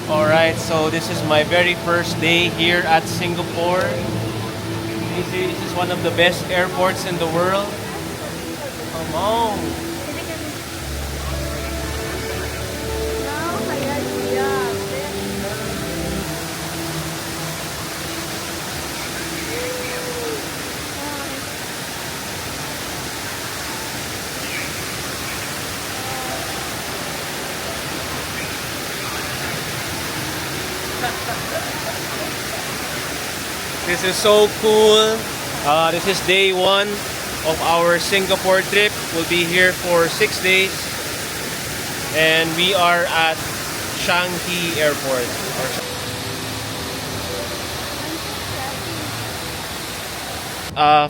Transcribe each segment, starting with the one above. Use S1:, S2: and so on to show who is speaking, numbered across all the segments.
S1: Alright, so this is my very first day here at Singapore. This is one of the best airports in the world. Come on! This is so cool. This is day one of our Singapore trip. We'll be here for 6 days. And we are at Changi Airport.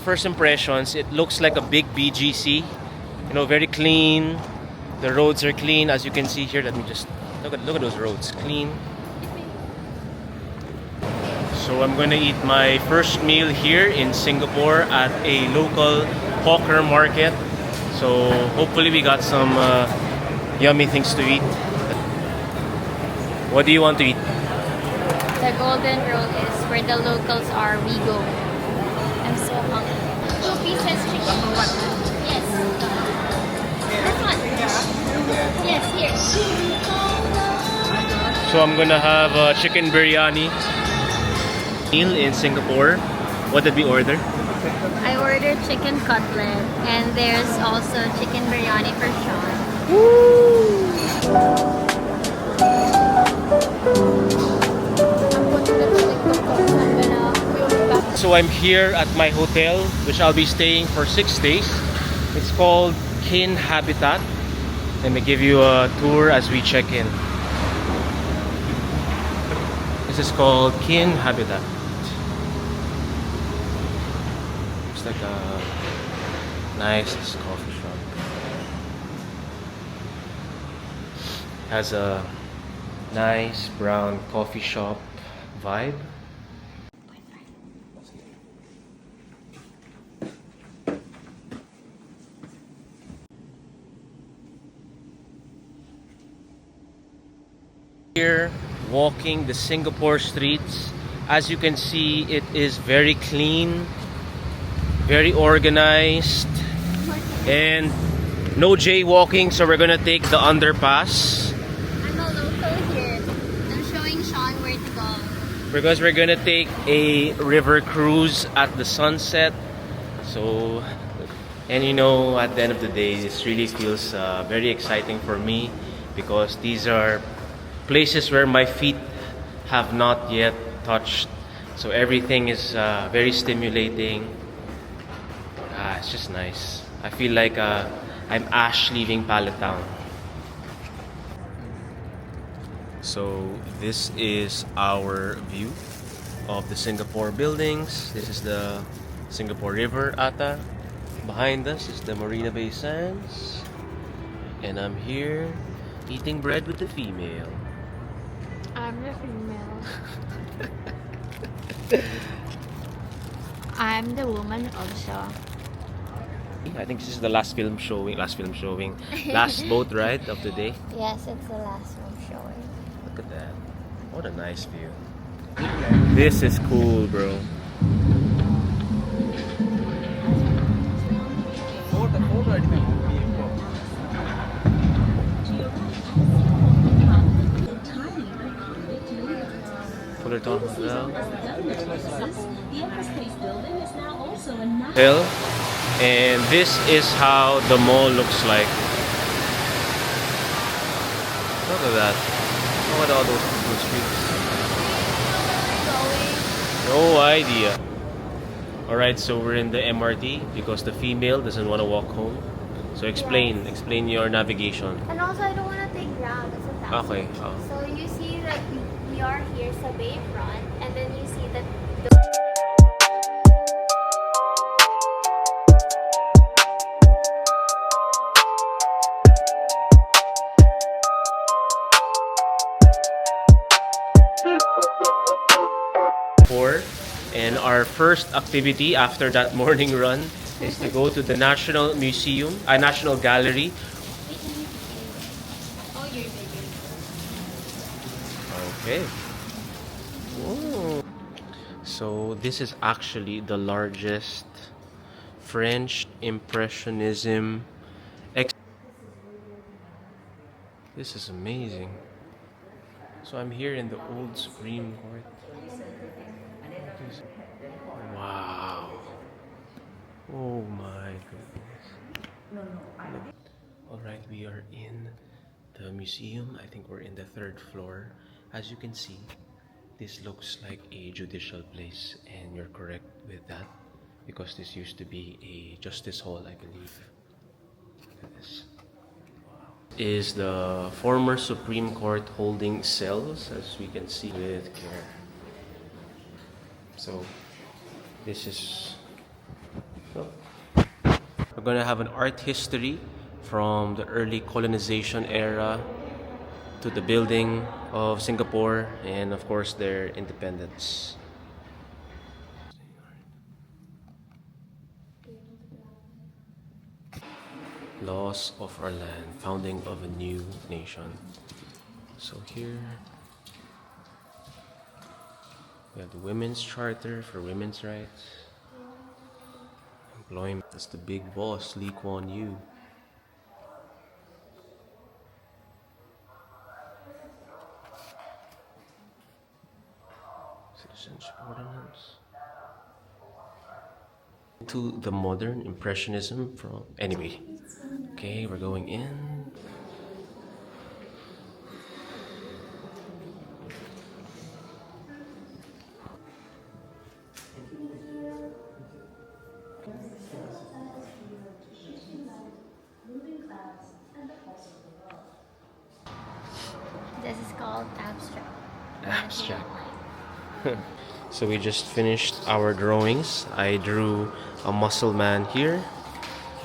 S1: First impressions, it looks like a big BGC. You know, very clean. The roads are clean, as you can see here. Let me just look at those roads, clean. So I'm gonna eat my first meal here in Singapore at a local hawker market. So hopefully we got some yummy things to eat. What do you want to eat?
S2: The golden rule is where the locals are, we go. I'm so hungry. 2 pieces chicken. Yes. This one. Yes, here.
S1: So I'm gonna have chicken biryani meal in Singapore. What did we order?
S2: I ordered chicken cutlet and there's also chicken biryani for Sean.
S1: So I'm here at my hotel, which I'll be staying for 6 days. It's called Kin Habitat. Let me give you a tour as we check in. This is called Kin Habitat. It's like a nice coffee shop. Has a nice brown coffee shop vibe. Here, walking the Singapore streets, as you can see, it is very clean, very organized, and no jaywalking, so we're gonna take the underpass.
S2: I'm a local here. I'm showing Sean where to go.
S1: Because we're gonna take a river cruise at the sunset. So, and you know, at the end of the day, this really feels very exciting for me because these are places where my feet have not yet touched. So everything is very stimulating. It's just nice. I feel like I'm Ash leaving Palatown. So this is our view of the Singapore buildings. This is the Singapore River ata. Behind us is the Marina Bay Sands. And I'm here eating bread with the female.
S2: I'm the female. I'm the woman also.
S1: I think this is the last film showing. Last boat ride of the day.
S2: Yes, it's the last one showing.
S1: Look at that. What a nice view. This is cool, bro. Fullerton Hotel. Hill. And this is how the mall looks like. Look at that. Look at all those streets. No idea. Alright, so we're in the MRT because the female doesn't want to walk home. So explain your navigation.
S2: And also, I don't want to take Grab. It's a taxi.
S1: Okay.
S2: So you see that we are here sa Bayfront, and then you see that
S1: and our first activity after that morning run is to go to the National Museum, National Gallery. Okay. Whoa. So this is actually the largest French Impressionism. This is amazing. So I'm here in the old Supreme Court. Wow. Oh my goodness. Alright, we are in the museum. I think we're in the third floor. As you can see, this looks like a judicial place, and you're correct with that because this used to be a justice hall, I believe. Look at this. Is the former Supreme Court holding cells, as we can see with care. So this is, well, we're gonna have an art history from the early colonization era to the building of Singapore and of course their independence. Laws of our land, founding of a new nation. So here we have the Women's Charter for women's rights. Employment. That's the big boss, Lee Kuan Yew. Citizenship Ordinance. To the modern Impressionism from... Anyway. Okay, we're going in.
S2: This is called abstract.
S1: Abstract. So we just finished our drawings. I drew a muscle man here.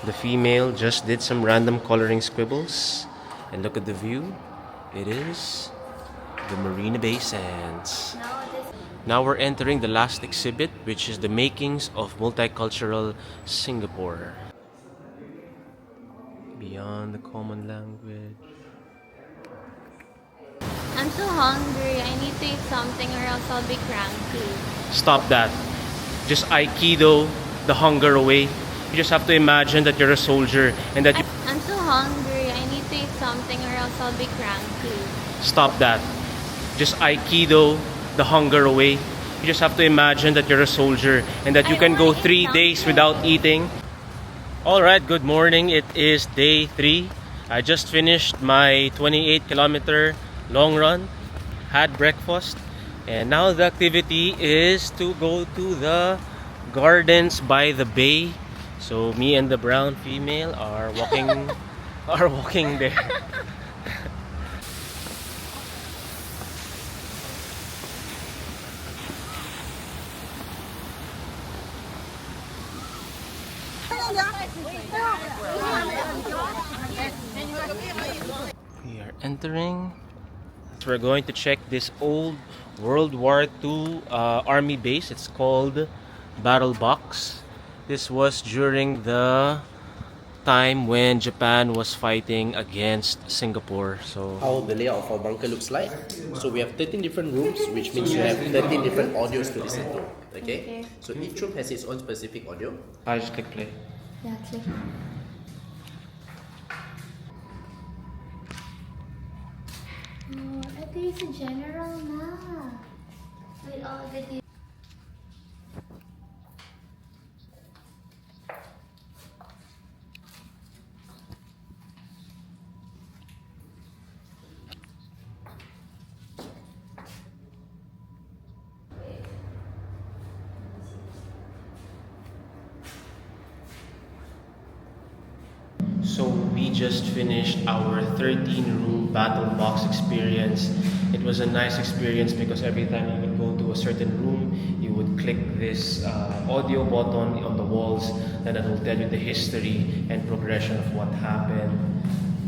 S1: The female just did some random coloring scribbles. And look at the view. It is the Marina Bay Sands. Now we're entering the last exhibit, which is the makings of multicultural Singapore. Beyond the common language.
S2: I'm so hungry. I need to eat something or else I'll be cranky.
S1: Stop that. Just Aikido the hunger away. You just have to imagine that you're a soldier and that you...
S2: I'm so hungry. I need to eat something or else I'll be cranky.
S1: Stop that. Just Aikido the hunger away. You just have to imagine that you're a soldier and that you can go 3 days without eating. Alright, good morning. It is day 3. I just finished my 28-kilometer long run, had breakfast, and now the activity is to go to the gardens by the bay. So me and the brown female are walking are walking there. We are entering. We're going to check this old World War II army base. It's called Battle Box. This was during the time when Japan was fighting against Singapore. So
S3: how the layout of our bunker looks like. So we have 13 different rooms, which means you have 13 different audios to listen to. Okay? So each room has its own specific audio.
S1: I just click play.
S2: Yeah, click. Oh, ito yung sa general na. With all the...
S1: So we just finished our 13-room battle box experience. It was a nice experience because every time you would go to a certain room, you would click this audio button on the walls, and it will tell you the history and progression of what happened.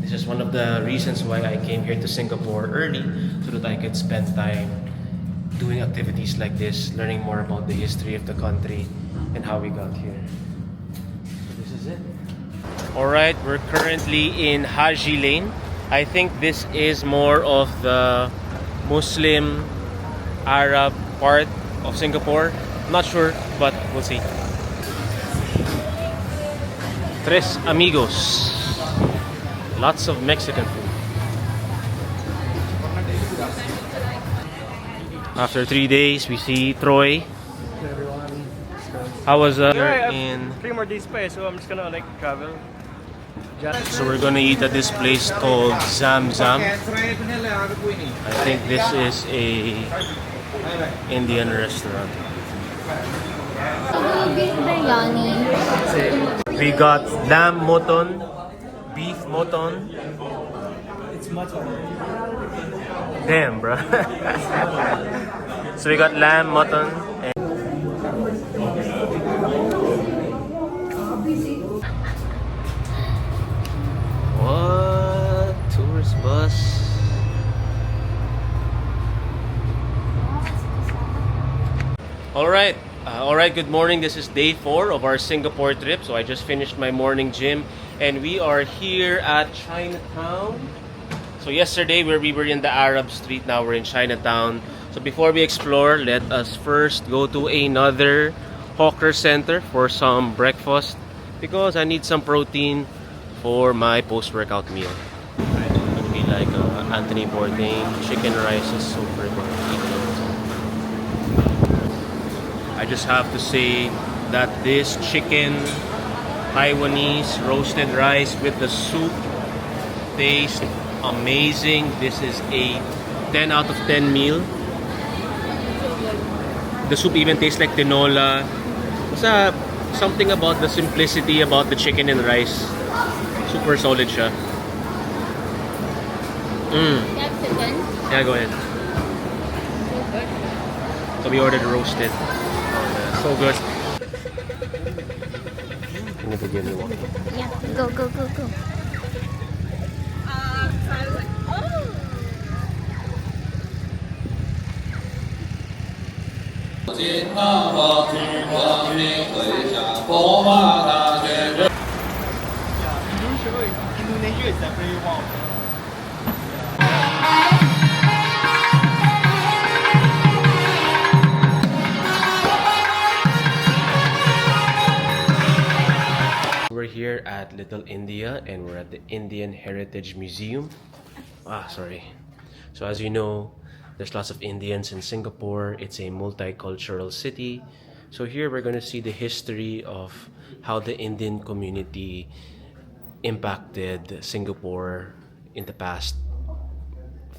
S1: This is one of the reasons why I came here to Singapore early, so that I could spend time doing activities like this, learning more about the history of the country and how we got here. So this is it. Alright, we're currently in Haji Lane. I think this is more of the Muslim, Arab part of Singapore. Not sure, but we'll see. Tres amigos. Lots of Mexican food. After 3 days, we see Troy. How was in?
S4: 3 more days pa so I'm just gonna like travel.
S1: So we're gonna eat at this place called Zam Zam. I think this is a Indian restaurant.
S2: Beef biryani.
S1: We got lamb mutton, beef mutton.
S4: It's mutton.
S1: Damn, bro. So we got lamb mutton. What? Tourist bus? Alright, good morning. This is day 4 of our Singapore trip. So I just finished my morning gym and we are here at Chinatown. So yesterday we were in the Arab street, now we're in Chinatown. So before we explore, let us first go to another hawker center for some breakfast because I need some protein for my post-workout meal. It's gonna be like Anthony Bourdain, chicken rice is super good. I just have to say that this chicken Taiwanese roasted rice with the soup tastes amazing. This is a 10 out of 10 meal. The soup even tastes like tinola. Basta something about the simplicity about the chicken and rice. Super solid siya.
S2: That's it then.
S1: Yeah, go ahead. So we ordered roasted. So good. I'm gonna give you one.
S2: Yeah, go, go, go, go.
S4: Indonesia is definitely one of them.
S1: We're here at Little India and we're at the Indian Heritage Museum. Sorry. So as you know, there's lots of Indians in Singapore. It's a multicultural city. So here we're going to see the history of how the Indian community impacted Singapore in the past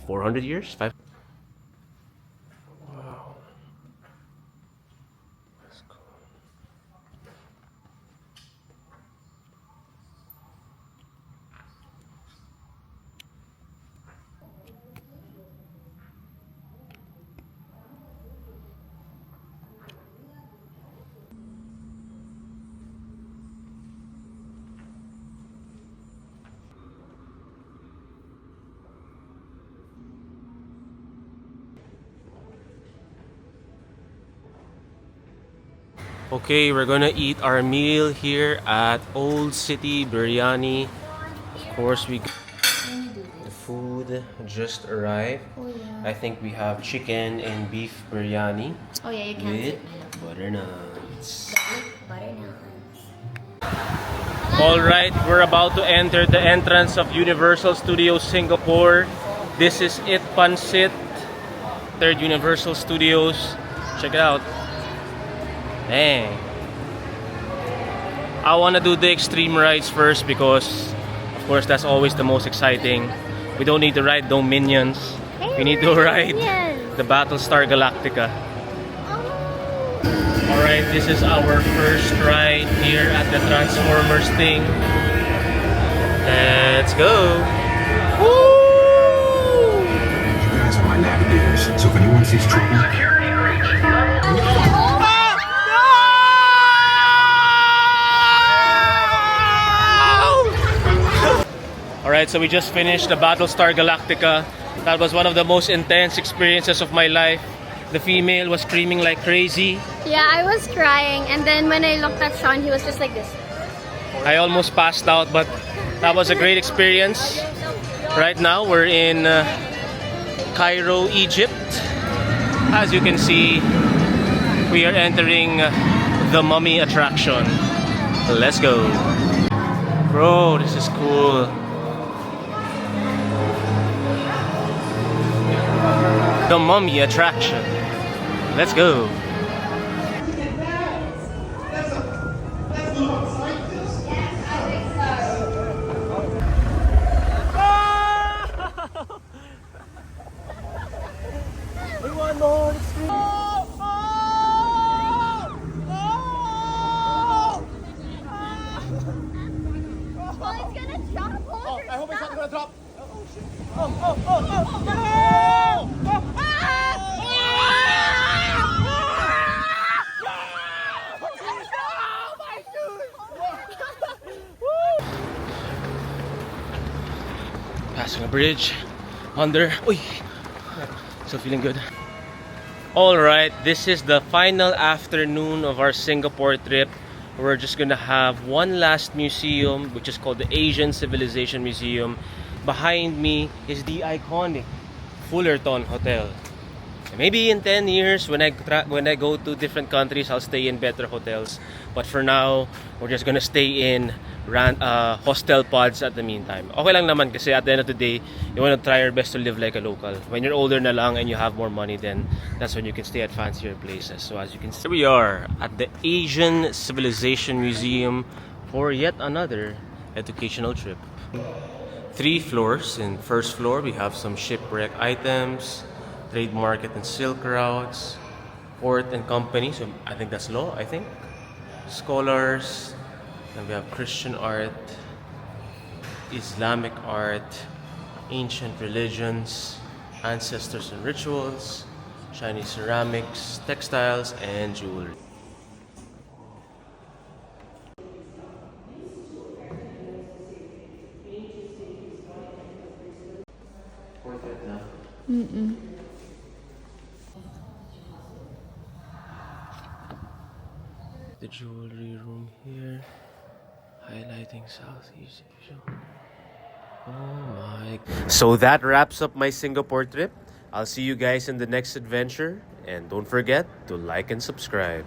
S1: 400 years? Wow. Let's go. Okay, we're gonna eat our meal here at Old City Biryani. Of course, the food just arrived.
S2: Oh yeah.
S1: I think we have chicken and beef biryani
S2: Oh yeah, you can't
S1: with
S2: sit.
S1: butter naans.
S2: Butter naans.
S1: Alright, we're about to enter the entrance of Universal Studios Singapore. This is it, Pansit, 3rd Universal Studios. Check it out. Dang. I wanna do the extreme rides first because, of course, that's always the most exciting. We don't need to ride Dominions. We need to ride the Battlestar Galactica. Alright, this is our first ride here at the Transformers thing. Let's go! Woo!
S5: You guys are my navigators, so if anyone sees trouble...
S1: Alright, so we just finished the Battlestar Galactica. That was one of the most intense experiences of my life. The female was screaming like crazy.
S2: Yeah, I was crying, and then when I looked at Sean, he was just like this.
S1: I almost passed out, but that was a great experience. Right now, we're in Cairo, Egypt. As you can see, we are entering the mummy attraction. Let's go. Bro, this is cool. The mummy attraction. Let's go.
S2: Oh, it's gonna drop. Oh, I hope it's not gonna drop.
S1: Passing a bridge under. Uy. Still feeling good. Alright, this is the final afternoon of our Singapore trip. We're just gonna have one last museum, which is called the Asian Civilization Museum. Behind me is the iconic Fullerton Hotel. Maybe in 10 years, when I go to different countries, I'll stay in better hotels. But for now, we're just gonna stay in hostel pods at the meantime. Okay lang naman kasi at the end of the day, you wanna try your best to live like a local. When you're older na lang and you have more money, then that's when you can stay at fancier places. So as you can see, we are at the Asian Civilization Museum for yet another educational trip. 3 floors. In first floor, we have some shipwreck items, trade market and silk routes, port and company, so I think that's law, I think. Scholars, then we have Christian art, Islamic art, ancient religions, ancestors and rituals, Chinese ceramics, textiles, and jewelry. The jewelry room here, highlighting Southeast Asia. Oh my. So that wraps up my Singapore trip. I'll see you guys in the next adventure, and don't forget to like and subscribe.